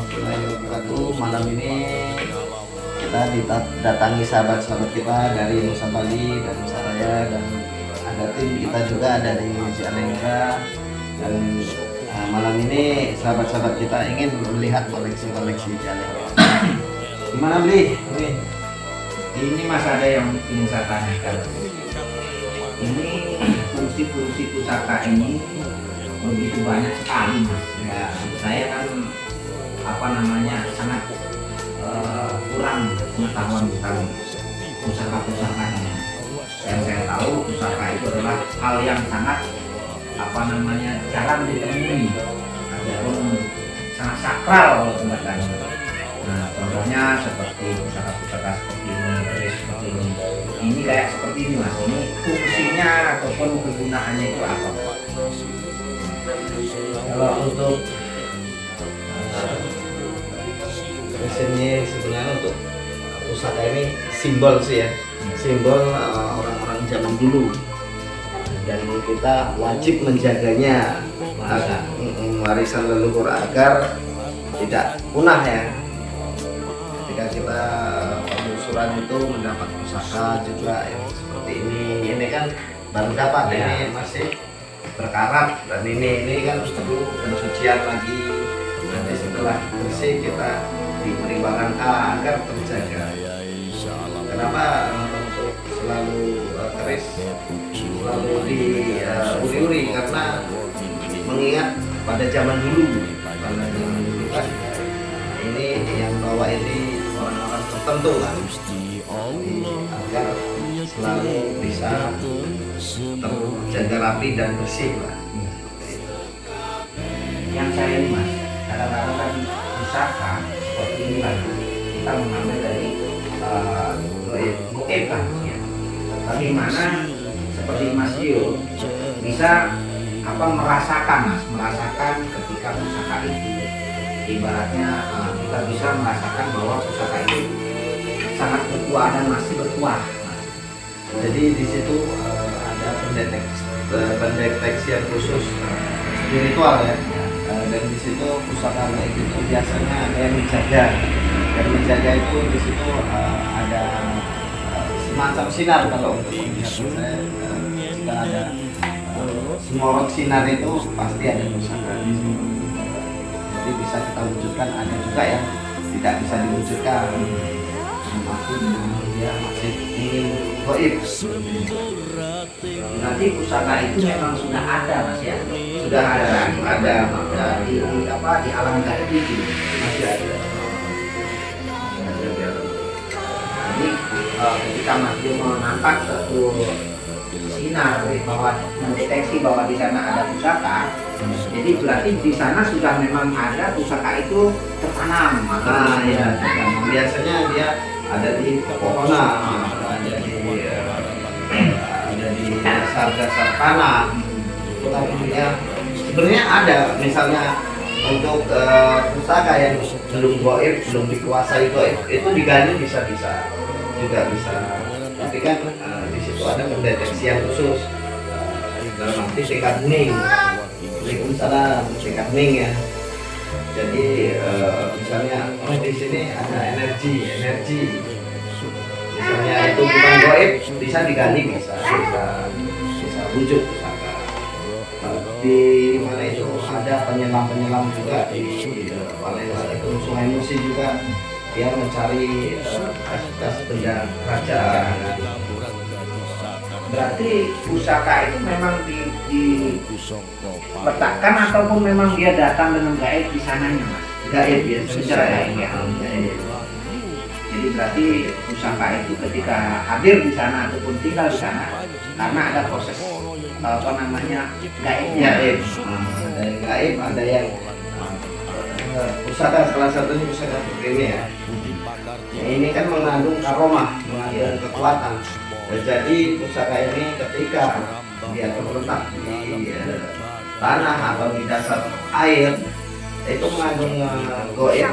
warahmatullahi wabarakatuh. Malam ini kita didatangi sahabat-sahabat kita dari Nusa Bali dan Nusa Raya, dan ada tim kita juga dari Jalengka. Dan malam ini sahabat-sahabat kita ingin melihat koleksi-koleksi Jalengka. Gimana beli? Ini Mas, ada yang ingin saya tanyakan. Ini fungsi-fungsi pusaka ini begitu banyak sekali, Mas. Ya, saya kan sangat kurang pengetahuan tentang pusaka-pusakanya. Yang saya tahu, pusaka itu adalah hal yang sangat jarang ditemui, ataupun sangat sakral kalau tempatnya. Nah, contohnya seperti pusaka-pusaka seperti ini, ini kayak seperti ini, Mas. Ini fungsinya ataupun kegunaannya itu apa? Kalau untuk ini sebenarnya untuk pusaka ini simbol sih ya, simbol orang-orang zaman dulu, dan kita wajib menjaganya, warisan leluhur agar tidak punah ya. Ketika kita penelusuran itu mendapat pusaka juga yang seperti ini kan baru dapat ya. Ini masih berkarat, dan ini kan perlu pensucian lagi. Nanti setelah bersih kita diberi barangkah agar terjaga. Kenapa untuk selalu keris, selalu diuri-uri, karena mengingat pada zaman dulu kan ini yang bawa ini orang-orang tertentu kan, agar selalu bisa terjaga rapi dan bersih lah. Yang saya ini, Mas, kadang-kadang kan pusaka seperti ini kan kita mengambil dari goib kan ya. Bagaimana seperti Mas Dio bisa merasakan ketika pusaka itu, ibaratnya kita bisa merasakan bahwa pusaka itu sangat berkuah dan masih berkuah. Jadi di situ ada pendeteksian khusus spiritual ya. Dan di situ pusaka kayak gitu biasanya ada yang menjaga. Dan menjaga itu di situ ada semacam sinar. Kalau untuk penglihatan saya, jika ada semorot sinar itu pasti ada pusaka di situ. Jadi bisa kita wujudkan, ada juga yang tidak bisa diwujudkan. Dia masih ingin goib. Nanti pusaka itu memang sudah ada, Mas ya. Sudah ada di alam gaib itu masih ada. Jadi ketika Mas Dio menangkap satu sinar bahwa mendeteksi bahwa di sana ada pusaka, jadi berarti di sana sudah memang ada pusaka itu tertanam. Ya, biasanya dia ada di pepohonan, ada di dasar tanah. Dia sebenarnya ada, misalnya untuk pusaka yang belum goib, belum dikuasai goib, itu digali bisa juga bisa. Tapi kan di situ ada pendeteksian khusus dalam arti tingkat ning. Waalaikumsalam, tingkat ning ya. Jadi misalnya di sini ada energi, misalnya itu bukan goib, bisa digali, bisa wujud pusaka. Di mana itu ada penyelam juga di itu Sungai Musi juga, dia mencari bekas benda kerajaan. Berarti pusaka itu memang diletakkan ataupun memang dia datang dengan gaib di sananya, Mas? Gaib ya, secara gaib ya. Jadi berarti pusaka itu ketika hadir di sana ataupun tinggal di sana, karena ada proses gaibnya. Ada yang gaib, ada yang pusaka, salah satunya pusaka seperti ini ya. Ini kan mengandung karomah, mengandung kekuatan. Jadi pusaka ini ketika dia terletak di tanah atau di dasar air, itu mengandung goib,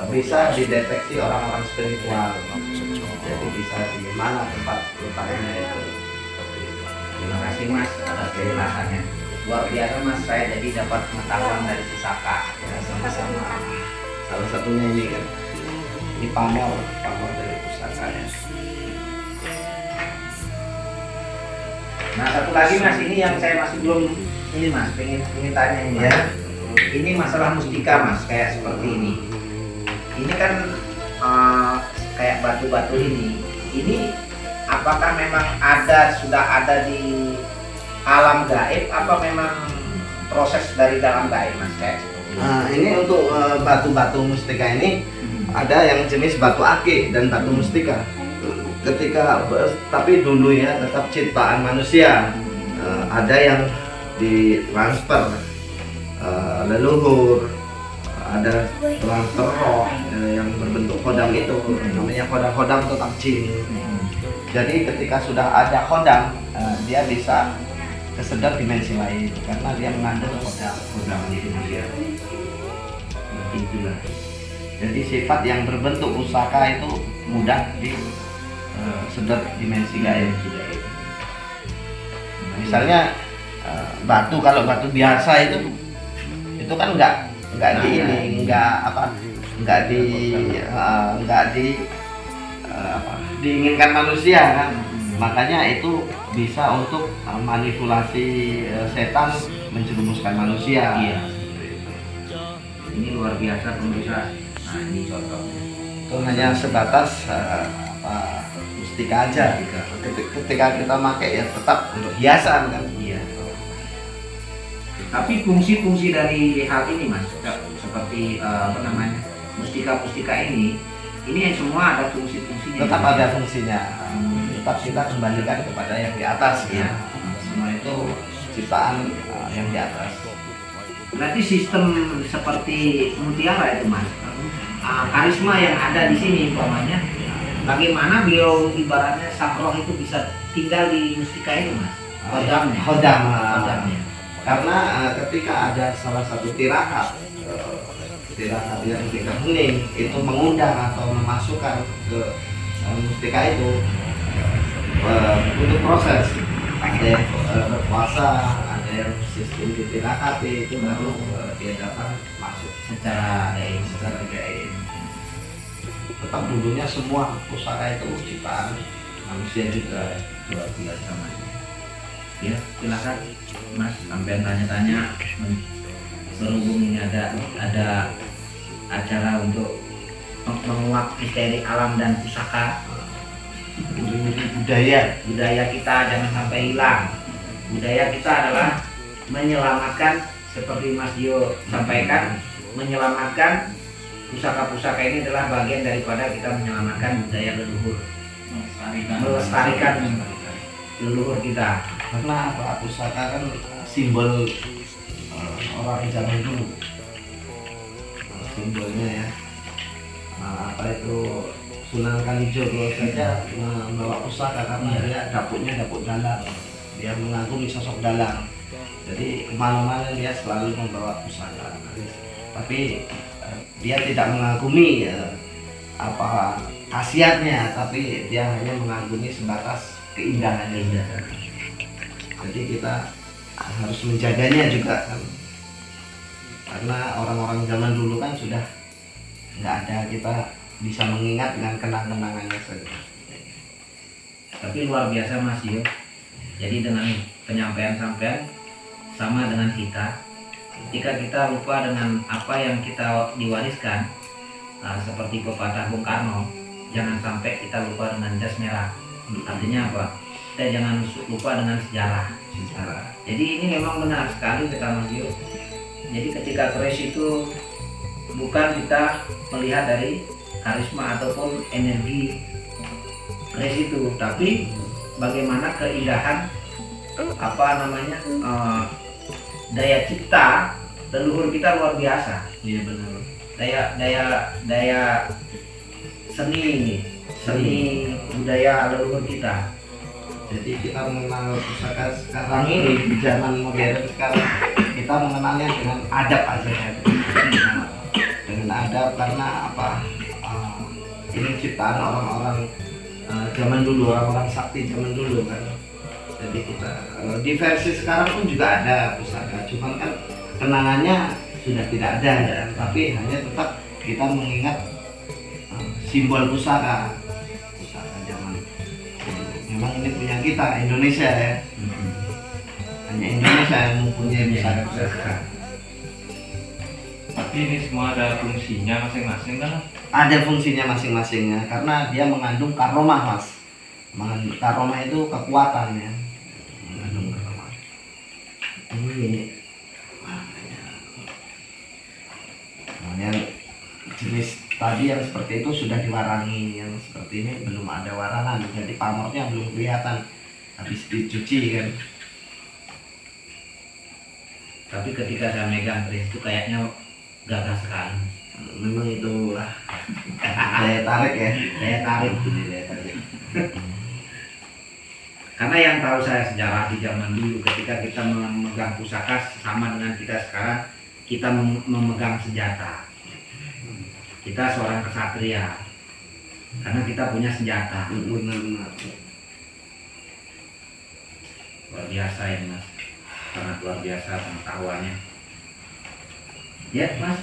bisa dideteksi orang-orang spiritual. Jadi bisa di mana tempat letaknya itu. Terima kasih, Mas, atas penjelasannya. Luar biasa, Mas, saya jadi dapat pengetahuan dari pusaka. Ya, sama-sama. salah satunya ini kan, ini pamor dari pusakanya. Nah satu lagi mas, ini yang saya masih belum ini mas, pengen tanya ini Ya. Ini masalah mustika mas, kayak seperti ini. Ini kan kayak batu-batu ini. Ini apakah memang sudah ada di alam gaib, apa memang proses dari dalam gaib mas kayak seperti ini? Nah, ini untuk batu-batu mustika ini ada yang jenis batu akik dan batu mustika. Tapi dulu ya tetap ciptaan manusia. Ada yang ditransfer leluhur, ada transfer roh yang berbentuk kodam itu, namanya kodam tetap jin. Jadi ketika sudah ada kodam, dia bisa kesedot dimensi lain karena dia mengandung kodam itu dia. Itulah. Jadi sifat yang berbentuk pusaka itu mudah sedot dimensi gaib. Misalnya kalau batu biasa itu kan nggak diinginkan manusia kan. Makanya itu bisa untuk manipulasi setan menjerumuskan manusia. Iya. Ini luar biasa pemirsa. Nah ini contohnya. Itu hanya sebatas mustika aja. Ketika kita pakai ya tetap untuk hiasan kan. Iya. Tapi fungsi-fungsi dari hal ini mas, seperti mustika ini semua ada fungsi-fungsinya. Tetap ada fungsinya. Tetap kita kembalikan kepada yang di atas ya. Semua itu ciptaan yang di atas. Berarti sistem seperti mutiara itu mas, karisma yang ada di sini umpamanya, bagaimana beliau ibaratnya sang roh itu bisa tinggal di mustika itu mas? Hodamnya. Karena ketika ada salah satu tirakat yang kita hening itu mengundang atau memasukkan ke mustika itu untuk proses, ada yang berpuasa, ada yang sistem ditirakati, itu baru dia datang masuk secara gaib. Tetap dulunya semua pusaka itu ciptaan manusia juga. Luar biasa mas. Ya silakan mas, sampai tanya-tanya berhubung ini ada acara untuk menguak misteri alam dan pusaka. Budaya kita jangan sampai hilang. Budaya kita adalah menyelamatkan, seperti Mas Dio sampaikan, menyelamatkan pusaka-pusaka ini adalah bagian daripada kita menyelamatkan budaya leluhur, melestarikan leluhur kita. Karena pusaka kan simbol orang zaman dulu, simbolnya ya. Itu Sunan Kalijogo saja membawa pusaka karena dia dapurnya dapur dalang, dia mengagumi sosok dalang. Jadi kemana-mana dia selalu membawa pusaka. Tapi dia tidak mengagumi khasiatnya, tapi dia hanya mengagumi sebatas keindahannya. Jadi kita harus menjaganya juga kan. Karena orang-orang zaman dulu kan sudah nggak ada, kita bisa mengingat dengan kenang-kenangannya saja. Tapi luar biasa Mas Dio. Jadi dengan penyampaian sama dengan kita, ketika kita lupa dengan apa yang kita diwariskan, seperti pepatah Bung Karno, jangan sampai kita lupa dengan jas merah. Artinya apa? Kita jangan lupa dengan sejarah. Jadi ini memang benar sekali kata Mas Dio. Jadi ketika keris itu bukan kita melihat dari karisma ataupun energi keris itu, tapi bagaimana keindahan daya cipta leluhur kita luar biasa. Iya benar. Daya seni budaya leluhur kita. Jadi kita mengenal pusaka sekarang ini di zaman modern sekarang, kita mengenalnya dengan adab aja ya. Dengan adab karena ini ciptaan orang-orang zaman dulu, orang-orang sakti zaman dulu kan. Jadi kita di versi sekarang pun juga ada pusaka, cuman kan kenangannya sudah tidak ada ya, tapi hanya tetap kita mengingat simbol pusaka zaman dulu. Memang ini punya kita Indonesia ya. Hanya Indonesia yang mempunyai pusaka. Tapi ini semua ada fungsinya masing-masing kan? Ada fungsinya masing-masingnya karena dia mengandung karomah mas. Mengandung karomah itu kekuatan ya. Mengandung karomah. Ini yang jenis tadi yang seperti itu sudah diwarangi, yang seperti ini belum ada warangan, jadi pamornya belum kelihatan habis dicuci kan. Tapi ketika saya megang keris itu kayaknya gagah sekali. Memang itulah daya tarik ya, Daya tarik ini, daya tarik. Karena yang tahu saya sejarah di zaman dulu ketika kita memegang pusaka sama dengan kita sekarang, kita memegang senjata. Kita seorang kesatria karena kita punya senjata. benar-benar. Luar biasa ini mas, sangat luar biasa pengetahuannya. Ya mas,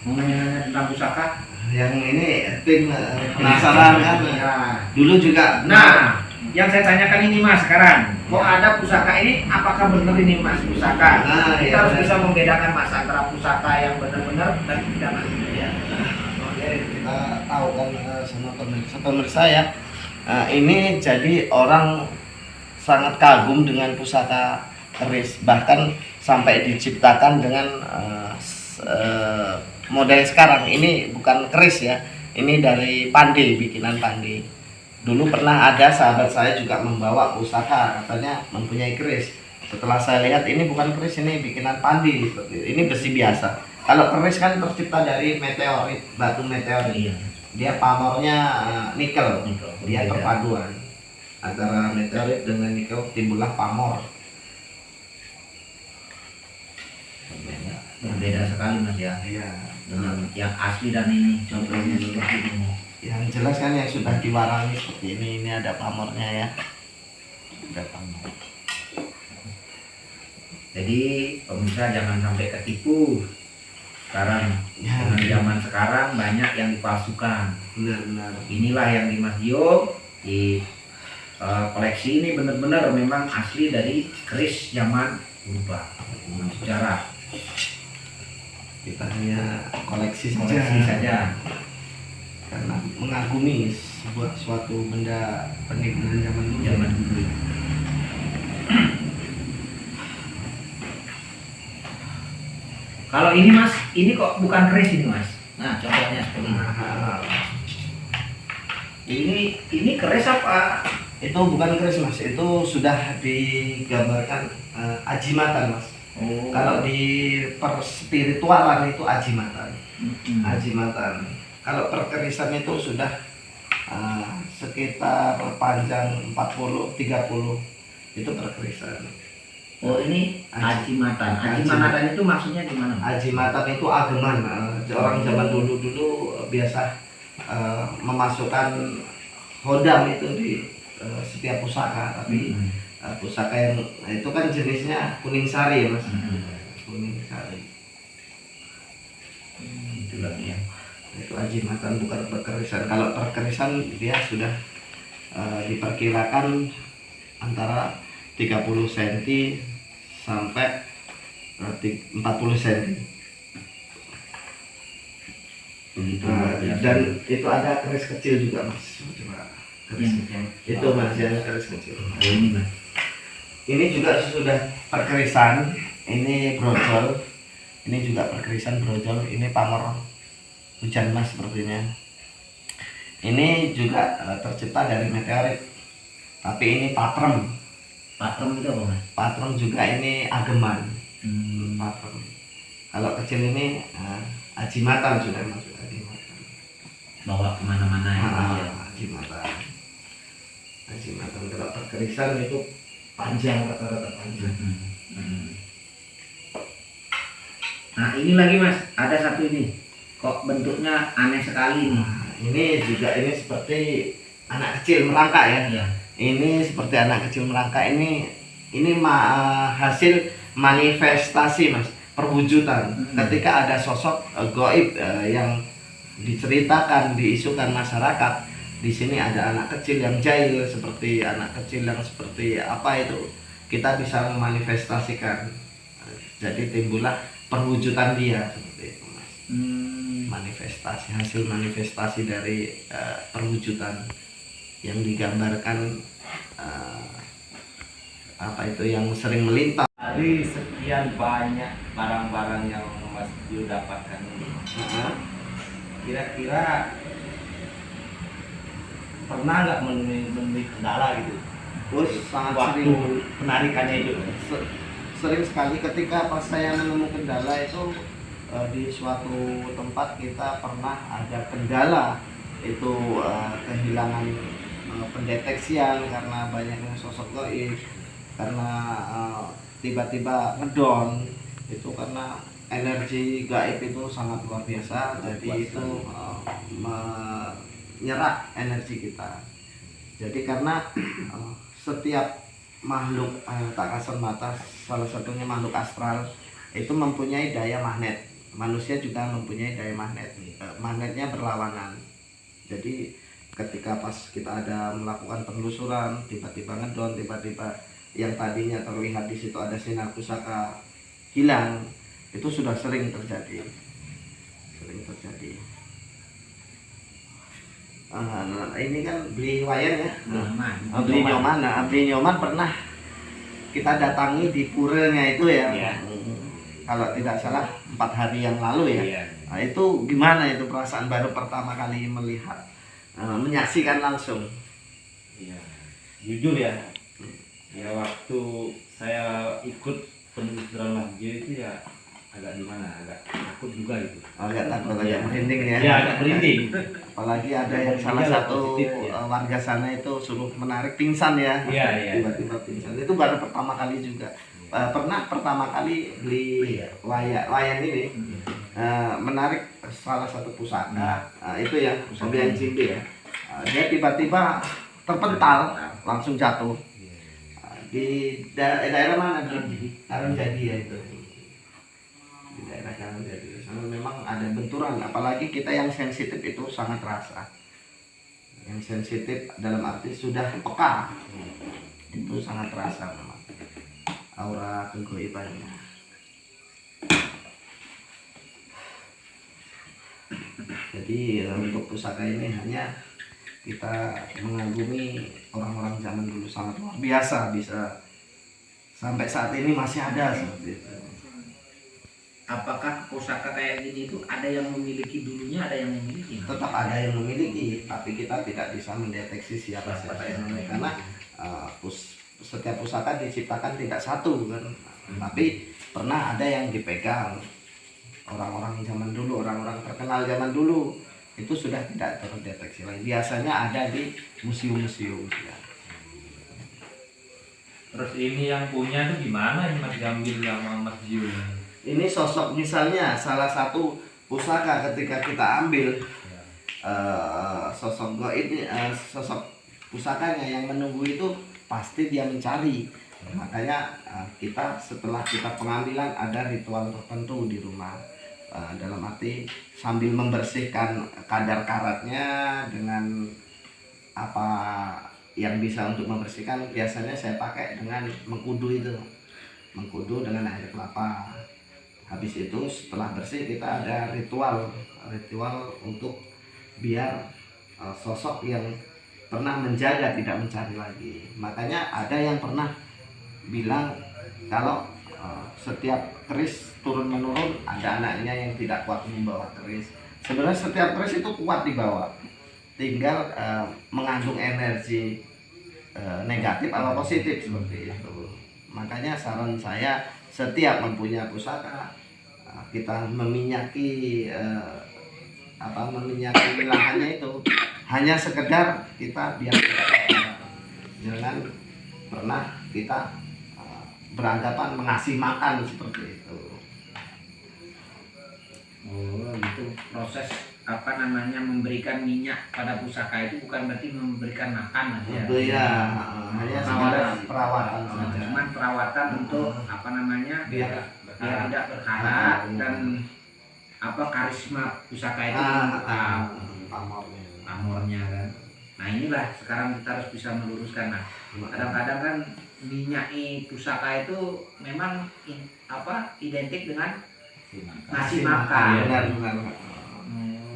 mau nanya tentang pusaka? Yang ini tim penasaran kan? Ya. Dulu juga. Nah, yang saya tanyakan ini mas sekarang, kok ada pusaka ini? Apakah benar ini mas pusaka? Nah, Kita ya, harus ya. bisa membedakan mas antara pusaka yang benar-benar dan tidak mas. Ya. Oke, kita tahu kan sama pemirsa ya. Ini jadi orang sangat kagum dengan pusaka keris, bahkan sampai diciptakan dengan model sekarang. Ini bukan keris ya, ini dari pande, bikinan pande. Dulu pernah ada sahabat saya juga membawa pusaka, katanya mempunyai keris. Setelah saya lihat ini bukan keris, ini bikinan pande seperti itu. Ini besi biasa. Kalau keris kan tercipta dari meteorit, batu meteorit. Iya. Dia pamornya nikel. Nikel. Dia Beda. perpaduan antara meteorit dengan nikel, timbullah pamor. Berbeda sekali mas ya Iya. dengan yang asli dan ini contohnya seperti ini. Yang jelas kan yang sudah diwarangi seperti ini ada pamornya ya. Ada pamor. Jadi pemirsa jangan sampai ketipu. Sekarang Ya, dengan zaman sekarang banyak yang dipalsukan. benar-benar. Inilah yang di Mas Dio di koleksi ini benar-benar memang asli dari keris zaman purba. Dengan sejarah Kita hanya koleksi koleksi saja. saja. Karena mengagumi sebuah suatu benda peninggalan zaman dulu. Zaman dulu. Kalau ini mas, ini kok bukan keris ini mas. Nah contohnya seperti ini. Nah, Ini keris apa? itu bukan keris mas, itu sudah digambarkan ajimatan mas. Oh. Kalau di perspiritualan itu ajimatan. Ajimatan. Kalau perkerisan itu sudah sekitar panjang 40-30 itu perkerisan. Oh ini ajimatan. Ajimatan itu maksudnya gimana? Ajimatan itu ageman. Orang zaman dulu biasa memasukkan hodam itu di setiap pusaka, tapi pusaka yang itu kan jenisnya kuning sari ya mas. Kuning sari. Itu lagi ya. Itu ajimatan bukan perkerisan. Kalau perkerisan dia sudah diperkirakan antara 30 cm sampai 40 cm. Begitu. Dan itu ada keris kecil juga mas. Coba keris itu mas yang keris kecil. Oh, ini mas. Ini juga sudah perkerisan. Ini brojol. Ini juga perkerisan brojol. Ini pamor hujan mas sepertinya. Ini juga tercipta dari meteorit. Tapi ini patrem. Patrem itu apa mas? Patrem juga ini ageman. Patrem. Kalau kecil ini ajimatan sudah masuk ajimatan. Bawa kemana-mana ya mas ya. Ajimatan. Ajimatan kalau perkerisan itu panjang, rata-rata panjang. Nah ini lagi mas, ada satu ini. Kok bentuknya aneh sekali nih. Ini juga ini seperti anak kecil merangkak ya. Iya. Ini seperti anak kecil merangkak. Ini hasil manifestasi mas. perwujudan. Ketika ada sosok gaib yang diceritakan, diisukan masyarakat, di sini ada anak kecil yang jahil, seperti anak kecil yang seperti apa itu, kita bisa memanifestasikan. Jadi timbullah perwujudan dia seperti itu, Mas. Manifestasi, hasil manifestasi dari perwujudan yang digambarkan, apa itu yang sering melintas. Dari sekian banyak barang-barang yang Mas Dio dapatkan ini, kira-kira pernah nggak menemui kendala gitu? Terus sangat Waktu sering, penarikannya itu. sering sekali ketika pas saya menemukan kendala itu di suatu tempat kita pernah ada kendala itu, kehilangan pendeteksian karena banyaknya sosok gaib, karena tiba-tiba ngedon itu karena energi gaib itu sangat luar biasa, jadi itu menyerap energi kita. Jadi karena setiap makhluk tak kasat mata, salah satunya makhluk astral itu mempunyai daya magnet. Manusia juga mempunyai daya magnet. Magnetnya berlawanan. Jadi ketika pas kita ada melakukan penelusuran, tiba-tiba ngedon, tiba-tiba yang tadinya terlihat di situ ada sinar pusaka hilang, itu sudah sering terjadi. Ini kan beli wayan ya, beli nyoman. Beli nyoman pernah kita datangi di puranya itu ya. Iya. Kalau tidak salah 4 hari yang lalu ya. Iya. Nah, itu gimana itu perasaan baru pertama kali melihat, menyaksikan langsung? Iya. Jujur ya, ya waktu saya ikut penelusuran Mas Dio itu ya agak gimana, agak takut juga gitu. Agak takut, agak merinding ya. Ya agak merinding. Apalagi ada yang salah Iya, satu positif, ya. warga sana itu suruh menarik pingsan ya. Iya. Tiba-tiba pingsan. Itu baru pertama kali juga. Pernah pertama kali beli wayan ini, menarik salah satu pusaka. Itu ya, pembelian cimbi ya. Dia tiba-tiba terpental, langsung jatuh. Di daerah mana? Karangjadi ya itu. Di daerah Karangjadi. Sana memang ada benturan, apalagi kita yang sensitif itu sangat terasa. Yang sensitif dalam arti sudah peka, itu sangat terasa memang aura kegoibannya. Jadi untuk pusaka ini hanya kita mengagumi orang-orang zaman dulu, sangat luar biasa, bisa sampai saat ini masih ada seperti itu. Apakah pusaka kayak gini itu ada yang memiliki dulunya, ada yang memiliki? Tetap ada yang memiliki, tapi kita tidak bisa mendeteksi siapa yang memiliki, karena setiap pusaka diciptakan tidak satu kan, tapi pernah ada yang dipegang orang-orang zaman dulu, orang-orang terkenal zaman dulu, itu sudah tidak terdeteksi lagi. Biasanya ada di museum-museum ya. Terus ini yang punya itu gimana ini Mas diambil sama Mas Dio? Ini sosok, misalnya salah satu pusaka ketika kita ambil, sosok gaib ini, sosok pusakanya yang menunggu itu pasti dia mencari. Makanya kita setelah kita pengambilan ada ritual tertentu di rumah, dalam arti sambil membersihkan kadar karatnya dengan apa yang bisa untuk membersihkan. Biasanya saya pakai dengan mengkudu itu, mengkudu dengan air kelapa. Habis itu setelah bersih kita ada ritual untuk biar sosok yang pernah menjaga tidak mencari lagi. Makanya ada yang pernah bilang kalau setiap keris turun menurun ada anaknya yang tidak kuat membawa keris. Sebenarnya setiap keris itu kuat dibawa, tinggal mengandung energi negatif atau positif seperti itu. Makanya saran saya, setiap mempunyai pusaka kita meminyaki wilayahnya itu hanya sekedar kita biar jangan pernah kita beranggapan mengasih makan seperti itu. Oh gitu. Proses memberikan minyak pada pusaka itu bukan berarti memberikan makan ya. Itu ya hanya sekedar perawatan saja. Cuman perawatan untuk biar biar tidak berkarat dan apa karisma pusaka itu tetap pamornya kan. Nah inilah sekarang kita harus bisa meluruskan. Nah kadang-kadang kan minyaki pusaka itu memang identik dengan ngasih makan. Benar.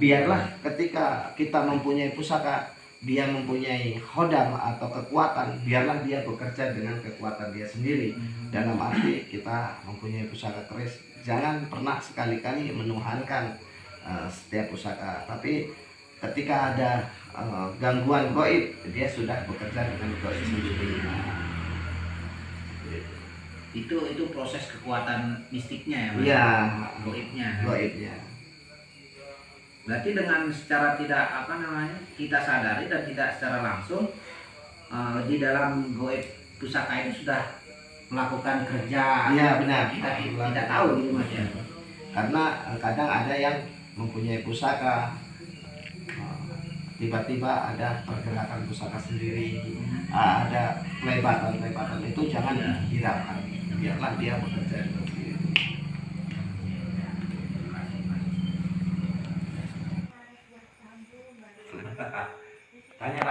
Biarlah ketika kita mempunyai pusaka, dia mempunyai hodam atau kekuatan, biarlah dia bekerja dengan kekuatan dia sendiri. Dalam arti kita mempunyai pusaka keris, jangan pernah sekali-kali menuhankan setiap pusaka. Tapi ketika ada gangguan goib, dia sudah bekerja dengan goib sendiri. Itu proses kekuatan mistiknya ya Mas? Iya, goibnya. Berarti dengan secara tidak kita sadari dan tidak secara langsung di dalam goib pusaka itu sudah melakukan kerja. Iya benar. Kita tidak tahu gitu Mas ya. Karena kadang ada yang mempunyai pusaka, tiba-tiba ada pergerakan pusaka sendiri, ada pelebatan itu jangan dihiraukan, biarlah dia bekerja seperti itu. Tanya.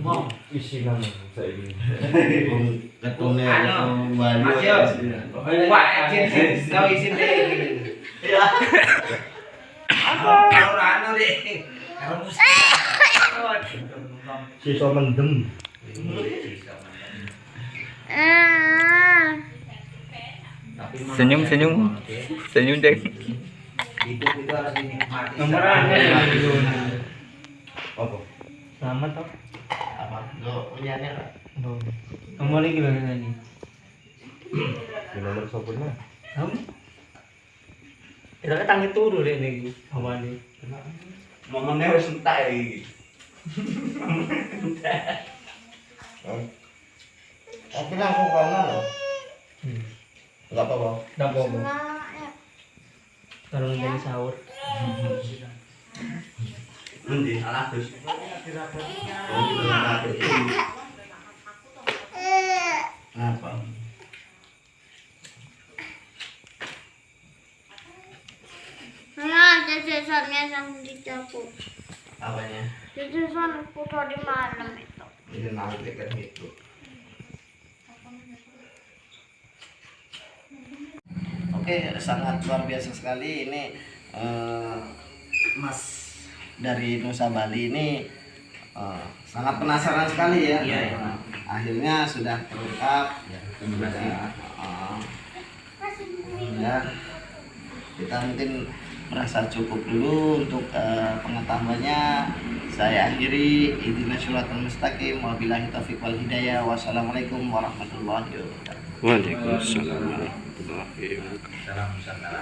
Mau isi nama saya ini. Ketumnya Mas Yo. Wah, izin kau izin deh. Ya. Apa? Deh. Sisa mendem. Senyum deh. Hidup itu harus dinikmati. Apa? Selamat toh. Apa? Lo punyanya nggak? Nomor lagi lho ini. Di nomor sopirnya. Kamu? Kita tangi turu deh nih awalnya. Momennya harus entai. Aku langsung kamu loh. Enggak apa-apa. Nggak apa-apa. Kalau jadi sahur. Nanti salah terus. Apa? Nah, jajasannya yang dicabut. Apanya? Jajasan foto di malam itu. Ini nanti kan itu. Oke, sangat luar biasa sekali ini Mas dari Nusa Bali ini sangat penasaran sekali ya. Iya. Akhirnya sudah terungkap. Ya, terima kasih. Ya, kita mungkin merasa cukup dulu untuk pengetahuannya. Saya akhiri, ihdinas siratal mustaqim, wabillahi taufiq wal hidayah. Wassalamualaikum warahmatullahi wabarakatuh. Waalaikumsalam warahmatullahi wabarakatuh. Salam Nusantara.